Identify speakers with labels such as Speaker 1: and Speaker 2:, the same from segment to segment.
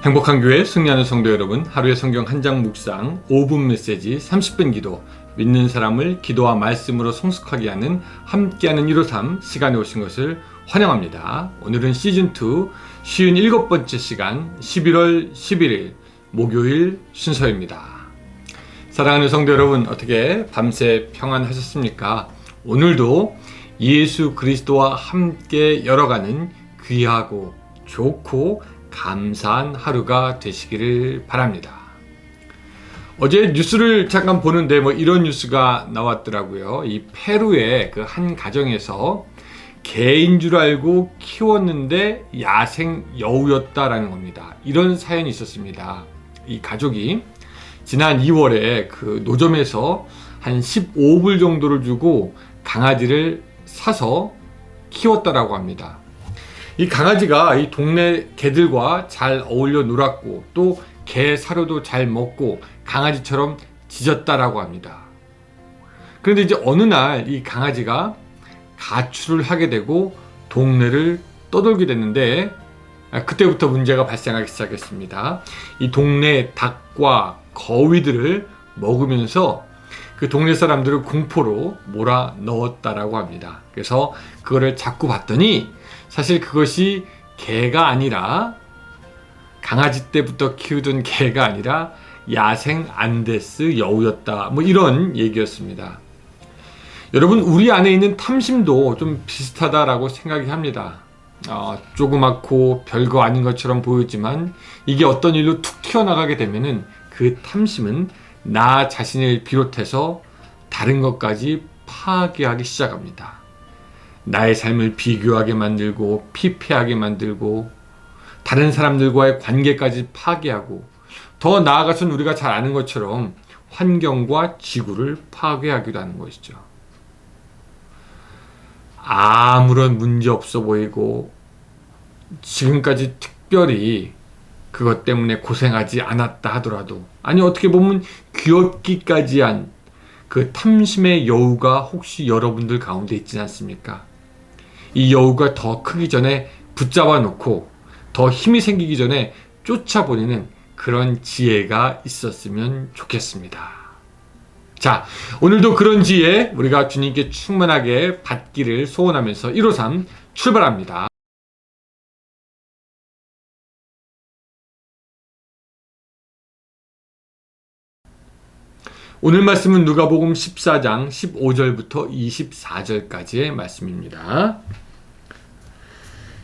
Speaker 1: 행복한 교회 승리하는 성도 여러분, 하루의 성경 한 장 묵상 5분 메시지 30분 기도, 믿는 사람을 기도와 말씀으로 성숙하게 하는 함께하는 153 시간에 오신 것을 환영합니다. 오늘은 시즌2 57번째 시간 11월 11일 목요일 순서입니다. 사랑하는 성도 여러분, 어떻게 밤새 평안하셨습니까? 오늘도 예수 그리스도와 함께 열어가는 귀하고 좋고 감사한 하루가 되시기를 바랍니다. 어제 뉴스를 잠깐 보는데 이런 뉴스가 나왔더라고요. 이 페루의 그 한 가정에서 개인 줄 알고 키웠는데 야생 여우였다라는 겁니다. 이런 사연이 있었습니다. 이 가족이 지난 2월에 그 노점에서 한 15불 정도를 주고 강아지를 사서 키웠다라고 합니다. 이 강아지가 이 동네 개들과 잘 어울려 놀았고 또 개 사료도 잘 먹고 강아지처럼 짖었다라고 합니다. 그런데 이제 어느 날 이 강아지가 가출을 하게 되고 동네를 떠돌게 됐는데 그때부터 문제가 발생하기 시작했습니다. 이 동네 닭과 거위들을 먹으면서 그 동네 사람들을 공포로 몰아 넣었다라고 합니다. 그래서 그거를 자꾸 봤더니 사실 그것이 개가 아니라 강아지 때부터 키우던 개가 아니라 야생 안데스 여우였다. 이런 얘기였습니다. 여러분, 우리 안에 있는 탐심도 좀 비슷하다라고 생각이 합니다. 조그맣고 별거 아닌 것처럼 보이지만 이게 어떤 일로 툭 튀어나가게 되면은 그 탐심은 나 자신을 비롯해서 다른 것까지 파괴하기 시작합니다. 나의 삶을 비교하게 만들고 피폐하게 만들고 다른 사람들과의 관계까지 파괴하고 더 나아가서는 우리가 잘 아는 것처럼 환경과 지구를 파괴하기도 하는 것이죠. 아무런 문제 없어 보이고 지금까지 특별히 그것 때문에 고생하지 않았다 하더라도, 아니 어떻게 보면 귀엽기까지 한 그 탐심의 여우가 혹시 여러분들 가운데 있지 않습니까? 이 여우가 더 크기 전에 붙잡아 놓고 더 힘이 생기기 전에 쫓아보내는 그런 지혜가 있었으면 좋겠습니다. 자, 오늘도 그런 지혜 우리가 주님께 충만하게 받기를 소원하면서 153 출발합니다. 오늘 말씀은 누가복음 14장 15절부터 24절까지의 말씀입니다.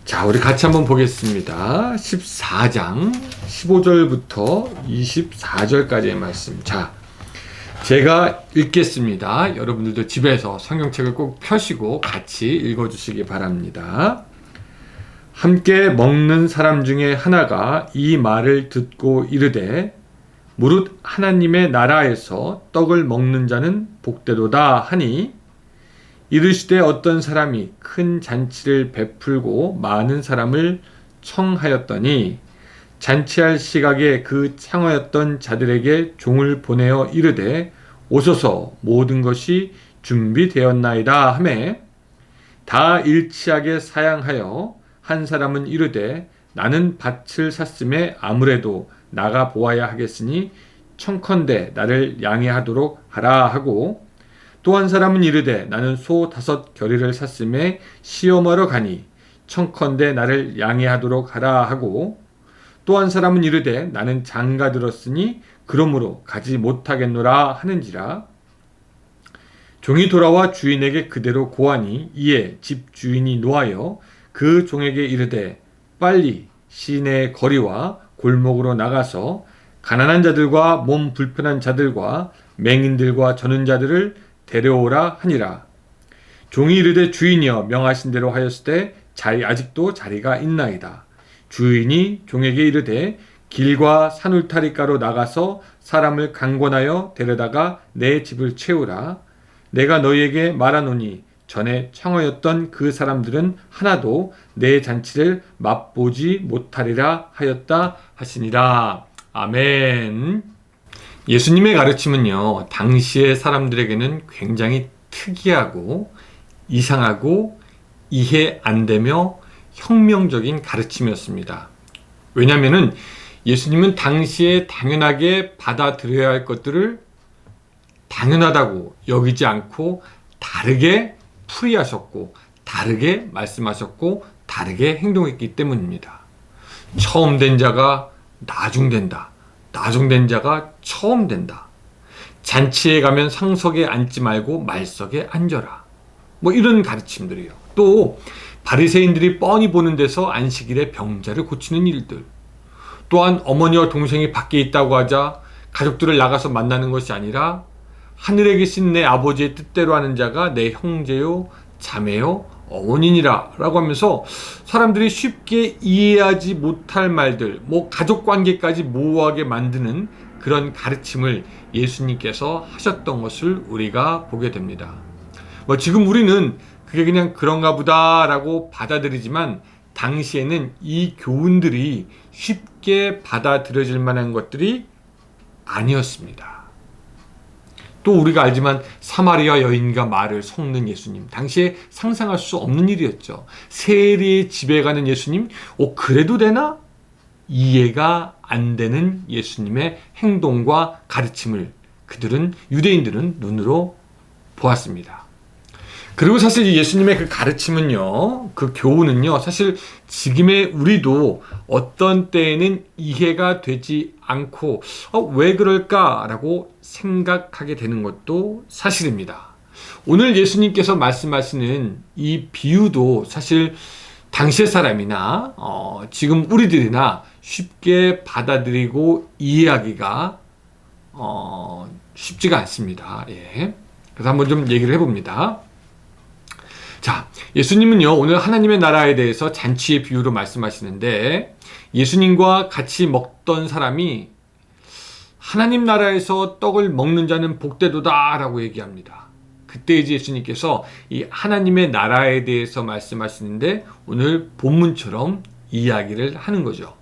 Speaker 1: 자, 우리 같이 한번 보겠습니다. 14장 15절부터 24절까지의 말씀. 자, 제가 읽겠습니다. 여러분들도 집에서 성경책을 꼭 펴시고 같이 읽어주시기 바랍니다. 함께 먹는 사람 중에 하나가 이 말을 듣고 이르되 무릇 하나님의 나라에서 떡을 먹는 자는 복되도다 하니, 이르시되 어떤 사람이 큰 잔치를 베풀고 많은 사람을 청하였더니 잔치할 시각에 그 청하였던 자들에게 종을 보내어 이르되 오소서 모든 것이 준비되었나이다 하매, 다 일치하게 사양하여 한 사람은 이르되 나는 밭을 샀음에 아무래도 나가 보아야 하겠으니 청컨대 나를 양해하도록 하라 하고, 또 한 사람은 이르되 나는 소 5 겨리를 샀음에 시험하러 가니 청컨대 나를 양해하도록 하라 하고, 또 한 사람은 이르되 나는 장가 들었으니 그러므로 가지 못하겠노라 하는지라. 종이 돌아와 주인에게 그대로 고하니 이에 집 주인이 노하여 그 종에게 이르되 빨리 시내 거리와 골목으로 나가서 가난한 자들과 몸 불편한 자들과 맹인들과 저는 자들을 데려오라 하니라. 종이 이르되 주인이여 명하신 대로 하였을 때 아직도 자리가 있나이다. 주인이 종에게 이르되 길과 산울타리가로 나가서 사람을 강권하여 데려다가 내 집을 채우라. 내가 너희에게 말하노니 전에 청하였던 그 사람들은 하나도 내 잔치를 맛보지 못하리라 하였다 하시니라. 아멘. 예수님의 가르침은요, 당시의 사람들에게는 굉장히 특이하고 이상하고 이해 안 되며 혁명적인 가르침이었습니다. 왜냐하면은 예수님은 당시에 당연하게 받아들여야 할 것들을 당연하다고 여기지 않고 다르게 풀이하셨고, 다르게 말씀하셨고, 다르게 행동했기 때문입니다. 처음 된 자가 나중된다. 나중된 자가 처음 된다. 잔치에 가면 상석에 앉지 말고 말석에 앉아라. 뭐 이런 가르침들이요. 또 바리새인들이 뻔히 보는 데서 안식일에 병자를 고치는 일들. 또한 어머니와 동생이 밖에 있다고 하자 가족들을 나가서 만나는 것이 아니라 하늘에 계신 내 아버지의 뜻대로 하는 자가 내 형제요, 자매요, 어머니니라 라고 하면서 사람들이 쉽게 이해하지 못할 말들, 뭐 가족관계까지 모호하게 만드는 그런 가르침을 예수님께서 하셨던 것을 우리가 보게 됩니다. 뭐 지금 우리는 그게 그냥 그런가 보다 라고 받아들이지만, 당시에는 이 교훈들이 쉽게 받아들여질 만한 것들이 아니었습니다. 또 우리가 알지만 사마리아 여인과 말을 섞는 예수님, 당시에 상상할 수 없는 일이었죠. 세리의 집에 가는 예수님, 그래도 되나? 이해가 안 되는 예수님의 행동과 가르침을 유대인들은 눈으로 보았습니다. 그리고 사실 예수님의 그 가르침은요, 그 교훈은요, 사실 지금의 우리도 어떤 때에는 이해가 되지 않고 왜 그럴까라고 생각하게 되는 것도 사실입니다. 오늘 예수님께서 말씀하시는 이 비유도 사실 당시의 사람이나 지금 우리들이나 쉽게 받아들이고 이해하기가 쉽지가 않습니다. 예. 그래서 한번 좀 얘기를 해봅니다. 자, 예수님은요, 오늘 하나님의 나라에 대해서 잔치의 비유로 말씀하시는데, 예수님과 같이 먹던 사람이 하나님 나라에서 떡을 먹는 자는 복되도다 라고 얘기합니다. 그때 이제 예수님께서 이 하나님의 나라에 대해서 말씀하시는데, 오늘 본문처럼 이야기를 하는 거죠.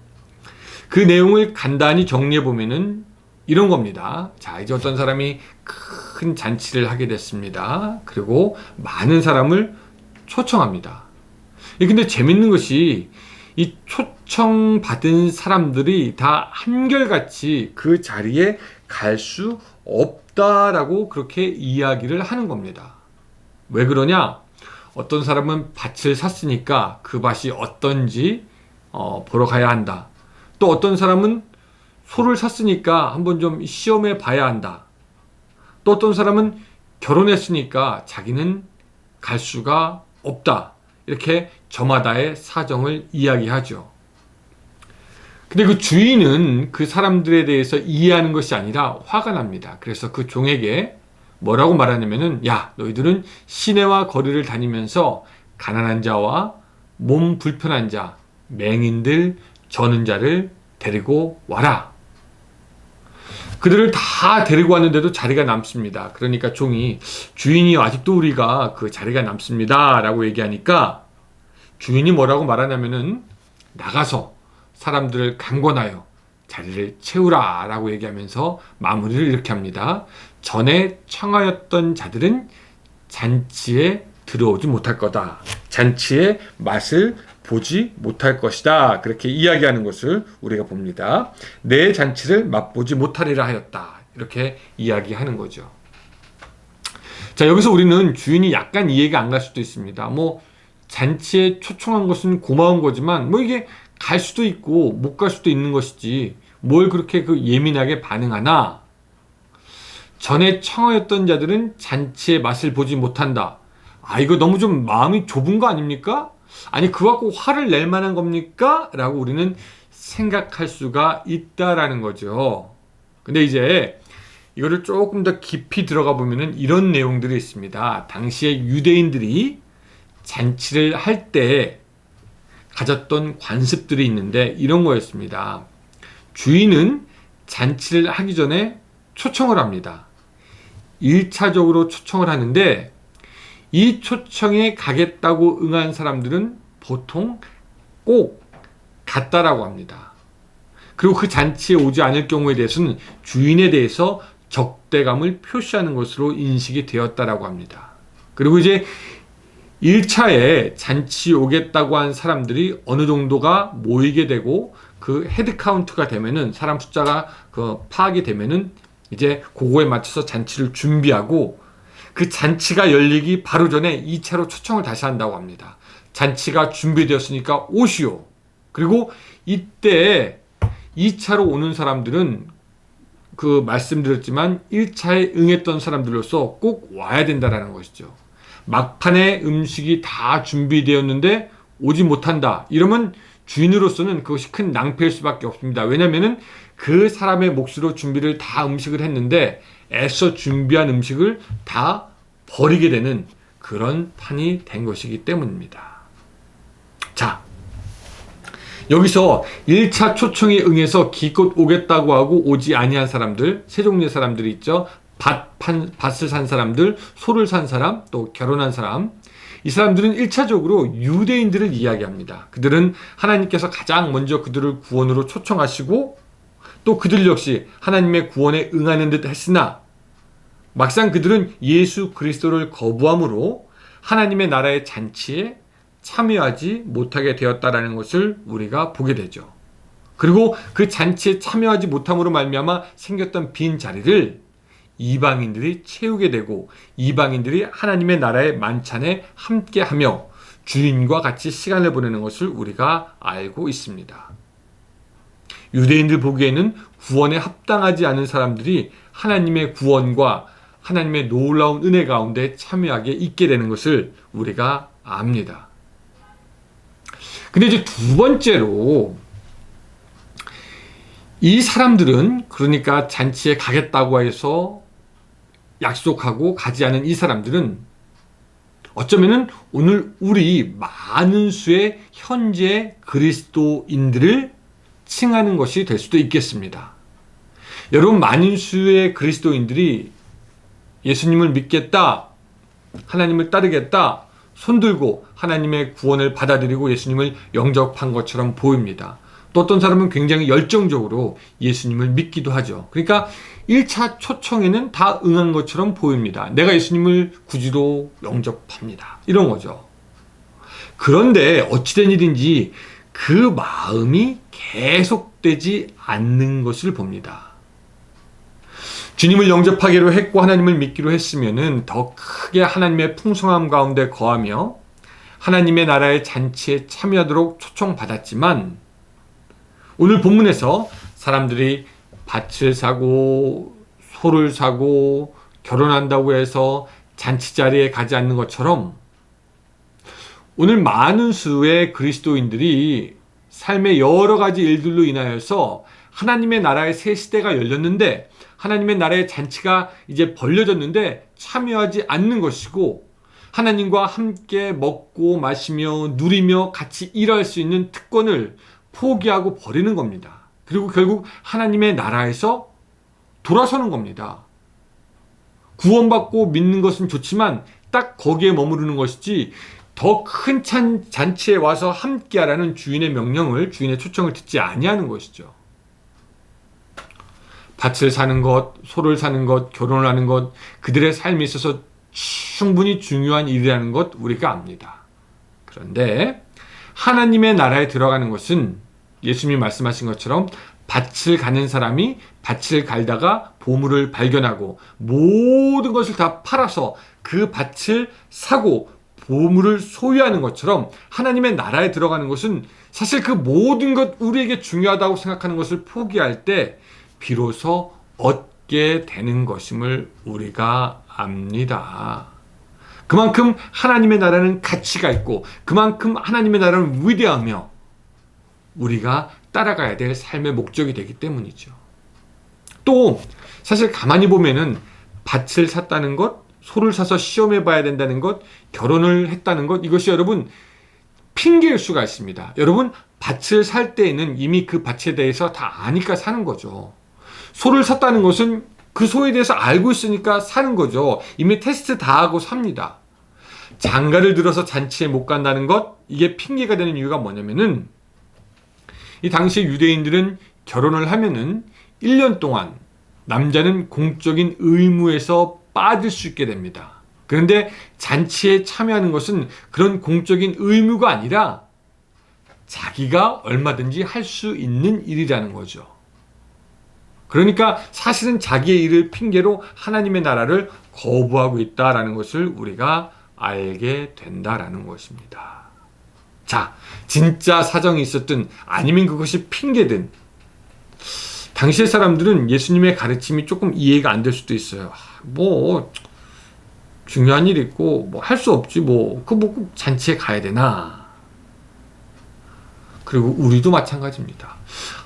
Speaker 1: 그 내용을 간단히 정리해 보면은 이런 겁니다. 자, 이제 어떤 사람이 큰 잔치를 하게 됐습니다. 그리고 많은 사람을 초청합니다. 근데 재밌는 것이 이 초청받은 사람들이 다 한결같이 그 자리에 갈 수 없다라고 그렇게 이야기를 하는 겁니다. 왜 그러냐? 어떤 사람은 밭을 샀으니까 그 밭이 어떤지 보러 가야 한다. 또 어떤 사람은 소를 샀으니까 한번 좀 시험해 봐야 한다. 또 어떤 사람은 결혼했으니까 자기는 갈 수가 없다. 이렇게 저마다의 사정을 이야기하죠. 근데 그 주인은 그 사람들에 대해서 이해하는 것이 아니라 화가 납니다. 그래서 그 종에게 뭐라고 말하냐면은, 야, 너희들은 시내와 거리를 다니면서 가난한 자와 몸 불편한 자, 맹인들, 저는 자를 데리고 와라. 그들을 다 데리고 왔는데도 자리가 남습니다. 그러니까 종이, 주인이 아직도 우리가 그 자리가 남습니다 라고 얘기하니까 주인이 뭐라고 말하냐면은, 나가서 사람들을 강권하여 자리를 채우라 라고 얘기하면서 마무리를 이렇게 합니다. 전에 청하였던 자들은 잔치에 들어오지 못할 거다. 잔치의 맛을 보지 못할 것이다. 그렇게 이야기하는 것을 우리가 봅니다. 내 잔치를 맛보지 못하리라 하였다. 이렇게 이야기하는 거죠. 자, 여기서 우리는 주인이 약간 이해가 안 갈 수도 있습니다. 뭐 잔치에 초청한 것은 고마운 거지만 뭐 이게 갈 수도 있고 못 갈 수도 있는 것이지 뭘 그렇게 예민하게 반응하나? 전에 청하였던 자들은 잔치의 맛을 보지 못한다. 이거 너무 좀 마음이 좁은 거 아닙니까? 아니, 그거 갖고 화를 낼 만한 겁니까? 라고 우리는 생각할 수가 있다라는 거죠. 근데 이제 이거를 조금 더 깊이 들어가 보면은 이런 내용들이 있습니다. 당시에 유대인들이 잔치를 할 때 가졌던 관습들이 있는데 이런 거였습니다. 주인은 잔치를 하기 전에 초청을 합니다. 1차적으로 초청을 하는데 이 초청에 가겠다고 응한 사람들은 보통 꼭 갔다라고 합니다. 그리고 그 잔치에 오지 않을 경우에 대해서는 주인에 대해서 적대감을 표시하는 것으로 인식이 되었다라고 합니다. 그리고 이제 1차에 잔치 오겠다고 한 사람들이 어느 정도가 모이게 되고 그 헤드 카운트가 되면은 사람 숫자가 파악이 되면은 이제 그거에 맞춰서 잔치를 준비하고 그 잔치가 열리기 바로 전에 2차로 초청을 다시 한다고 합니다. 잔치가 준비되었으니까 오시오. 그리고 이때 2차로 오는 사람들은 그 말씀드렸지만 1차에 응했던 사람들로서 꼭 와야 된다라는 것이죠. 막판에 음식이 다 준비되었는데 오지 못한다. 이러면 주인으로서는 그것이 큰 낭패일 수밖에 없습니다. 왜냐면은 그 사람의 몫으로 준비를 다 음식을 했는데 애써 준비한 음식을 다 버리게 되는 그런 판이 된 것이기 때문입니다. 자, 여기서 1차 초청에 응해서 기껏 오겠다고 하고 오지 아니한 사람들, 세 종류의 사람들이 있죠. 밭을 산 사람들, 소를 산 사람, 또 결혼한 사람. 이 사람들은 1차적으로 유대인들을 이야기합니다. 그들은 하나님께서 가장 먼저 그들을 구원으로 초청하시고 또 그들 역시 하나님의 구원에 응하는 듯 했으나 막상 그들은 예수 그리스도를 거부함으로 하나님의 나라의 잔치에 참여하지 못하게 되었다라는 것을 우리가 보게 되죠. 그리고 그 잔치에 참여하지 못함으로 말미암아 생겼던 빈 자리를 이방인들이 채우게 되고 이방인들이 하나님의 나라의 만찬에 함께하며 주인과 같이 시간을 보내는 것을 우리가 알고 있습니다. 유대인들 보기에는 구원에 합당하지 않은 사람들이 하나님의 구원과 하나님의 놀라운 은혜 가운데 참여하게 있게 되는 것을 우리가 압니다. 근데 이제 두 번째로 이 사람들은 그러니까 잔치에 가겠다고 해서 약속하고 가지 않은 이 사람들은 어쩌면은 오늘 우리 많은 수의 현재 그리스도인들을 칭하는 것이 될 수도 있겠습니다. 여러분, 많은 수의 그리스도인들이 예수님을 믿겠다, 하나님을 따르겠다, 손들고 하나님의 구원을 받아들이고 예수님을 영접한 것처럼 보입니다. 또 어떤 사람은 굉장히 열정적으로 예수님을 믿기도 하죠. 그러니까 1차 초청에는 다 응한 것처럼 보입니다. 내가 예수님을 구주로 영접합니다. 이런 거죠. 그런데 어찌된 일인지 그 마음이 계속되지 않는 것을 봅니다. 주님을 영접하기로 했고 하나님을 믿기로 했으면은 더 크게 하나님의 풍성함 가운데 거하며 하나님의 나라의 잔치에 참여하도록 초청받았지만 오늘 본문에서 사람들이 밭을 사고 소를 사고 결혼한다고 해서 잔치 자리에 가지 않는 것처럼 오늘 많은 수의 그리스도인들이 삶의 여러 가지 일들로 인하여서 하나님의 나라의 새 시대가 열렸는데 하나님의 나라의 잔치가 이제 벌려졌는데 참여하지 않는 것이고 하나님과 함께 먹고 마시며 누리며 같이 일할 수 있는 특권을 포기하고 버리는 겁니다. 그리고 결국 하나님의 나라에서 돌아서는 겁니다. 구원받고 믿는 것은 좋지만 딱 거기에 머무르는 것이지 더 큰 잔치에 와서 함께하라는 주인의 명령을, 주인의 초청을 듣지 아니하는 것이죠. 밭을 사는 것, 소를 사는 것, 결혼을 하는 것, 그들의 삶에 있어서 충분히 중요한 일이라는 것 우리가 압니다. 그런데 하나님의 나라에 들어가는 것은 예수님이 말씀하신 것처럼 밭을 가는 사람이 밭을 갈다가 보물을 발견하고 모든 것을 다 팔아서 그 밭을 사고 보물을 소유하는 것처럼 하나님의 나라에 들어가는 것은 사실 그 모든 것 우리에게 중요하다고 생각하는 것을 포기할 때 비로소 얻게 되는 것임을 우리가 압니다. 그만큼 하나님의 나라는 가치가 있고 그만큼 하나님의 나라는 위대하며 우리가 따라가야 될 삶의 목적이 되기 때문이죠. 또 사실 가만히 보면은 밭을 샀다는 것, 소를 사서 시험해 봐야 된다는 것, 결혼을 했다는 것, 이것이 여러분 핑계일 수가 있습니다. 여러분 밭을 살 때에는 이미 그 밭에 대해서 다 아니까 사는 거죠. 소를 샀다는 것은 그 소에 대해서 알고 있으니까 사는 거죠. 이미 테스트 다 하고 삽니다. 장가를 들어서 잔치에 못 간다는 것, 이게 핑계가 되는 이유가 뭐냐면은 이 당시 유대인들은 결혼을 하면은 1년 동안 남자는 공적인 의무에서 빠질 수 있게 됩니다. 그런데 잔치에 참여하는 것은 그런 공적인 의무가 아니라 자기가 얼마든지 할 수 있는 일이라는 거죠. 그러니까 사실은 자기의 일을 핑계로 하나님의 나라를 거부하고 있다라는 것을 우리가 알게 된다라는 것입니다. 자, 진짜 사정이 있었든 아니면 그것이 핑계든 당시의 사람들은 예수님의 가르침이 조금 이해가 안 될 수도 있어요. 뭐 중요한 일 있고 뭐 할 수 없지 뭐 꼭 잔치에 가야 되나. 그리고 우리도 마찬가지입니다.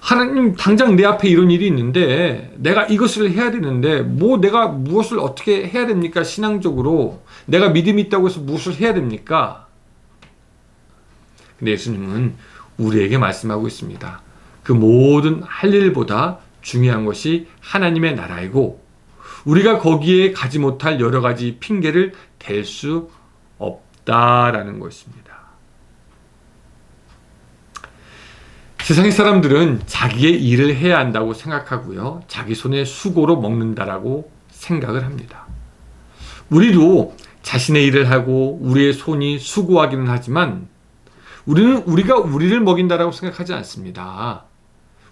Speaker 1: 하나님 당장 내 앞에 이런 일이 있는데 내가 이것을 해야 되는데 뭐 내가 무엇을 어떻게 해야 됩니까? 신앙적으로 내가 믿음이 있다고 해서 무엇을 해야 됩니까? 근데 예수님은 우리에게 말씀하고 있습니다. 그 모든 할 일보다 중요한 것이 하나님의 나라이고 우리가 거기에 가지 못할 여러 가지 핑계를 댈 수 없다라는 것입니다. 세상의 사람들은 자기의 일을 해야 한다고 생각하고요. 자기 손에 수고로 먹는다라고 생각을 합니다. 우리도 자신의 일을 하고 우리의 손이 수고하기는 하지만 우리가 우리를 먹인다라고 생각하지 않습니다.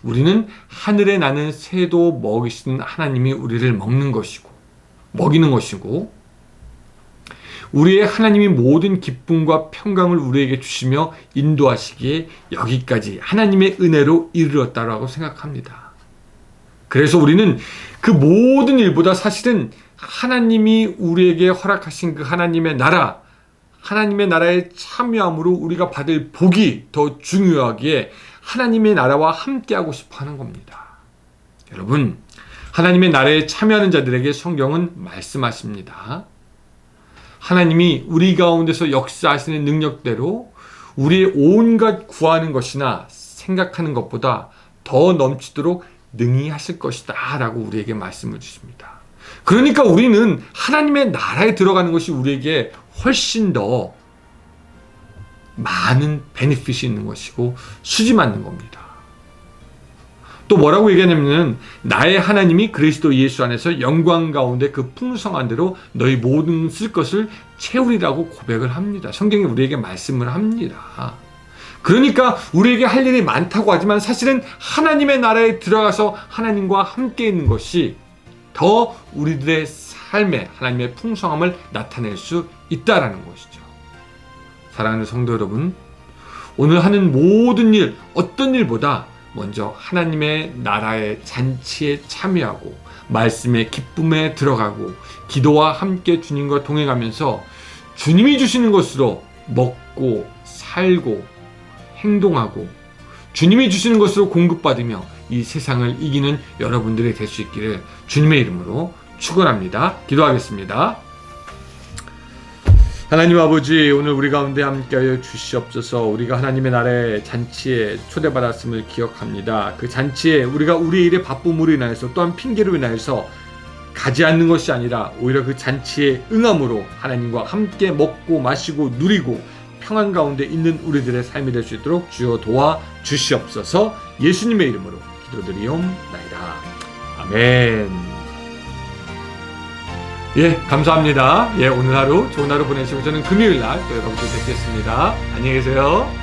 Speaker 1: 우리는 하늘에 나는 새도 먹이시는 하나님이 우리를 먹이는 것이고 우리의 하나님이 모든 기쁨과 평강을 우리에게 주시며 인도하시기에 여기까지 하나님의 은혜로 이르렀다라고 생각합니다. 그래서 우리는 그 모든 일보다 사실은 하나님이 우리에게 허락하신 그 하나님의 나라에 참여함으로 우리가 받을 복이 더 중요하기에 하나님의 나라와 함께하고 싶어 하는 겁니다. 여러분, 하나님의 나라에 참여하는 자들에게 성경은 말씀하십니다. 하나님이 우리 가운데서 역사하시는 능력대로 우리의 온갖 구하는 것이나 생각하는 것보다 더 넘치도록 능히 하실 것이다 라고 우리에게 말씀을 주십니다. 그러니까 우리는 하나님의 나라에 들어가는 것이 우리에게 훨씬 더 많은 베네핏이 있는 것이고 수지 맞는 겁니다. 또 뭐라고 얘기하냐면 나의 하나님이 그리스도 예수 안에서 영광 가운데 그 풍성한 대로 너희 모든 쓸 것을 채우리라고 고백을 합니다. 성경이 우리에게 말씀을 합니다. 그러니까 우리에게 할 일이 많다고 하지만 사실은 하나님의 나라에 들어가서 하나님과 함께 있는 것이 더 우리들의 삶에 하나님의 풍성함을 나타낼 수 있다라는 것이죠. 사랑하는 성도 여러분, 오늘 하는 모든 일, 어떤 일보다 먼저 하나님의 나라의 잔치에 참여하고 말씀의 기쁨에 들어가고 기도와 함께 주님과 동행하면서 주님이 주시는 것으로 먹고 살고 행동하고 주님이 주시는 것으로 공급받으며 이 세상을 이기는 여러분들이 될 수 있기를 주님의 이름으로 축원합니다. 기도하겠습니다. 하나님 아버지, 오늘 우리 가운데 함께하여 주시옵소서. 우리가 하나님의 나라의 잔치에 초대받았음을 기억합니다. 그 잔치에 우리가 우리의 일에 바쁨으로 인하여서 또한 핑계로 인하여서 가지 않는 것이 아니라 오히려 그 잔치에 응함으로 하나님과 함께 먹고 마시고 누리고 평안 가운데 있는 우리들의 삶이 될 수 있도록 주여 도와 주시옵소서. 예수님의 이름으로 기도드리옵나이다. 아멘. 예, 감사합니다. 예, 오늘 하루 좋은 하루 보내시고 저는 금요일 날 또 여러분들 뵙겠습니다. 안녕히 계세요.